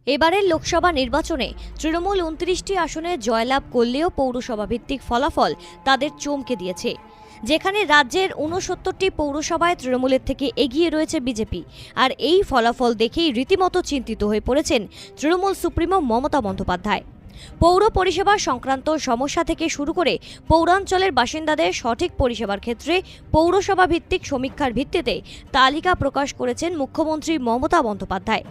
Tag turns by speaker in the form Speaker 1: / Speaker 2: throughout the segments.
Speaker 1: এবারের লোকসভা নির্বাচনে তৃণমূল ২৯টি আসনে জয়লাভ করলেও পৌরসভা ভিত্তিক ফলাফল তাদের চমকে দিয়েছে। যেখানে রাজ্যের ৬৯টি পৌরসভায় তৃণমূলের থেকে এগিয়ে রয়েছে বিজেপি। আর এই ফলাফল দেখেই রীতিমতো চিন্তিত হয়ে পড়েছেন তৃণমূল সুপ্রিমো মমতা বন্দ্যোপাধ্যায়। পৌর পরিষেবা সংক্রান্ত সমস্যা থেকে শুরু করে পৌরাঞ্চলের বাসিন্দাদের সঠিক পরিষেবার ক্ষেত্রে পৌরসভা ভিত্তিক সমীক্ষার ভিত্তিতে তালিকা প্রকাশ করেছেন মুখ্যমন্ত্রী মমতা বন্দ্যোপাধ্যায়।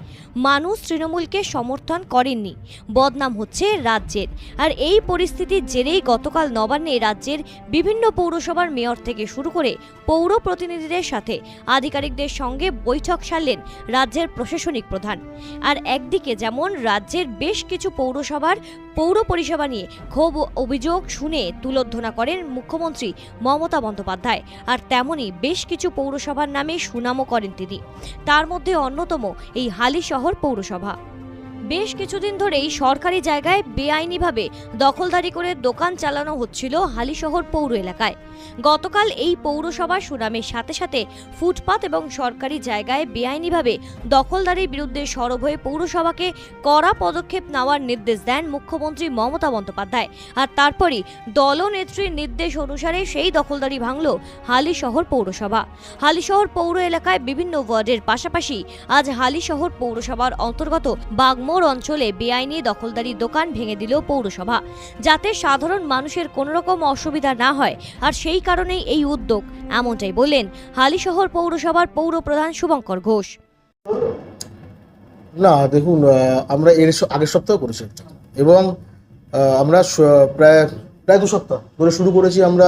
Speaker 1: মানুষ তৃণমূলকে সমর্থন করেননি, বদনাম হচ্ছে রাজ্যের। আর এই পরিস্থিতির জেরেই গতকাল নবান্নে রাজ্যের বিভিন্ন পৌরসভার মেয়র থেকে শুরু করে পৌর প্রতিনিধিদের সাথে আধিকারিকদের সঙ্গে বৈঠক সারলেন রাজ্যের প্রশাসনিক প্রধান। আর একদিকে যেমন রাজ্যের বেশ কিছু পৌরসভার পৌর পরিষেবা নিয়ে ক্ষোভ অভিযোগ শুনে তুলোধনা করেন মুখ্যমন্ত্রী মমতা বন্দ্যোপাধ্যায়, আর তেমনই বেশ কিছু পৌরসভার নামে সুনামও করেন তিনি। তার মধ্যে অন্যতম এই হালিশহর পৌরসভা। বেশ কিছুদিন ধরেই সরকারি জায়গায় বেআইনিভাবে দখলদারি করে দোকান চালানো হচ্ছিল হালিশহর পৌর এলাকায়। গতকাল এই পৌরসভার সুনামের সাথে সাথে ফুটপাত এবং সরকারি জায়গায় বেআইনিভাবে দখলদারির বিরুদ্ধে সরব হয়ে পৌরসভাকে কড়া পদক্ষেপ নেওয়ার নির্দেশ দেন মুখ্যমন্ত্রী মমতা বন্দ্যোপাধ্যায়। আর তারপরই দলনেত্রীর নির্দেশ অনুসারে সেই দখলদারি ভাঙল হালিশহর পৌরসভা। হালিশহর পৌর এলাকায় বিভিন্ন ওয়ার্ডের পাশাপাশি আজ হালিশহর পৌরসভার অন্তর্গত বাগমোড় অঞ্চলে বেআইনি দখলদারি দোকান ভেঙে দিল পৌরসভা, যাতে সাধারণ মানুষের কোনো রকম অসুবিধা না হয়। আর সেই কারণেই এই উদ্যোগ, এমনটাই বললেন হালিশহর পৌরসভার পৌর প্রধান শুভঙ্কর ঘোষ।
Speaker 2: না দেখুন, আমরা এর আগের সপ্তাহে করেছি এবং আমরা প্রায় 2 সপ্তাহ ধরে শুরু করেছি। আমরা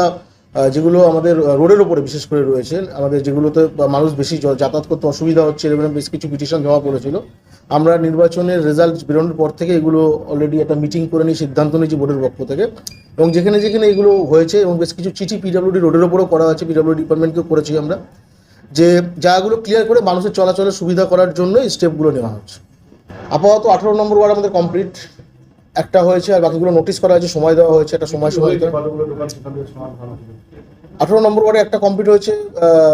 Speaker 2: যেগুলো আমাদের রোডের ওপরে বিশেষ করে রয়েছে, আমাদের যেগুলোতে মানুষ বেশি যাতায়াত করতে অসুবিধা হচ্ছে, এবং বেশ কিছু পিটিশন জমা পড়েছিল। আমরা নির্বাচনের রেজাল্ট বেরোনোর পর থেকে এগুলো অলরেডি একটা মিটিং করে নিয়ে সিদ্ধান্ত নিয়েছি বোর্ডের পক্ষ থেকে, এবং যেখানে যেখানে এগুলো হয়েছে এবং বেশ কিছু চিঠি পিডব্লিউডি রোডের ওপরেও করা আছে, পিডব্লিউডি ডিপার্টমেন্টকেও করেছি আমরা, যে জায়গাগুলো ক্লিয়ার করে মানুষের চলাচলের সুবিধা করার জন্য এই স্টেপগুলো নেওয়া হচ্ছে। আপাতত 18 নম্বর ওয়ার্ড আমাদের কমপ্লিট একটা হয়েছে, আর বাকিগুলো নোটিশ করা হয়েছে, সময় দেওয়া হয়েছে, একটা সময় 18 নম্বর ওয়ার্ডে একটা কমপ্লিট হয়েছে,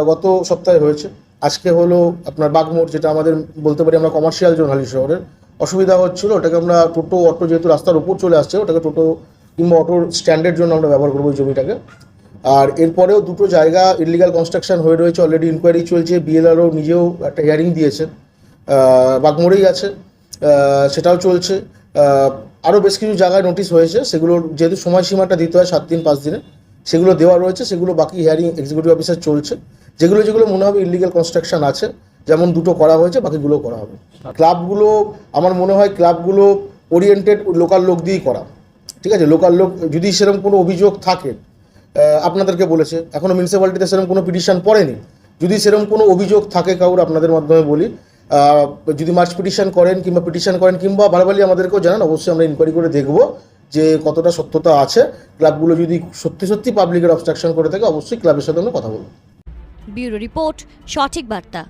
Speaker 2: গত সপ্তাহে হয়েছে। আজকে হলো আপনার বাগমোড়, যেটা আমাদের বলতে পারি আমরা কমার্শিয়াল জোন হালি শহরের। অসুবিধা হচ্ছিল, ওটাকে আমরা টোটো অটো, যেহেতু রাস্তার উপর চলে আসছে, ওটাকে টোটো কিংবা অটোর স্ট্যান্ডের জন্য আমরা ব্যবহার করবো ওই জমিটাকে। আর এরপরেও 2টো জায়গা ইলিগাল কনস্ট্রাকশন হয়ে রয়েছে, অলরেডি ইনকোয়ারি চলছে। বিএলআরও নিজেও একটা হিয়ারিং দিয়েছে, বাগমোড়েই আছে, সেটাও চলছে। আরও বেশ কিছু জায়গায় নোটিশ হয়েছে, সেগুলোর যেহেতু সময়সীমাটা দিতে হয় 7 দিন 5 দিনে, সেগুলো দেওয়া রয়েছে। সেগুলো বাকি হিয়ারিং এক্সিকিউটিভ অফিসার চলছে। যেগুলো মনে হবে ইলিগাল কনস্ট্রাকশন আছে, যেমন 2টো করা হয়েছে, বাকিগুলো করা হবে। ক্লাবগুলো আমার মনে হয় ক্লাবগুলো ওরিয়েন্টেড লোকাল লোক দিয়েই করা, ঠিক আছে। লোকাল লোক যদি সেরকম কোনো অভিযোগ থাকে, আপনাদেরকে বলেছে, এখনও মিউনিসিপ্যালিটিতে সেরকম কোনো পিটিশন পড়েনি। যদি সেরকম কোনো অভিযোগ থাকে কারোর, আপনাদের মাধ্যমে বলি, যদি মার্চ পিটিশন করেন কিংবা বারবারই আমাদেরকেও জানান, অবশ্যই আমরা ইনকোয়ারি করে দেখব যে কতটা সত্যতা আছে। ক্লাবগুলো যদি সত্যি পাবলিকের অবস্ট্রাকশন করে থাকে, অবশ্যই ক্লাবের সাথে আমরা কথা বলব।
Speaker 1: ব্যুরো রিপোর্ট, সঠিক বার্তা।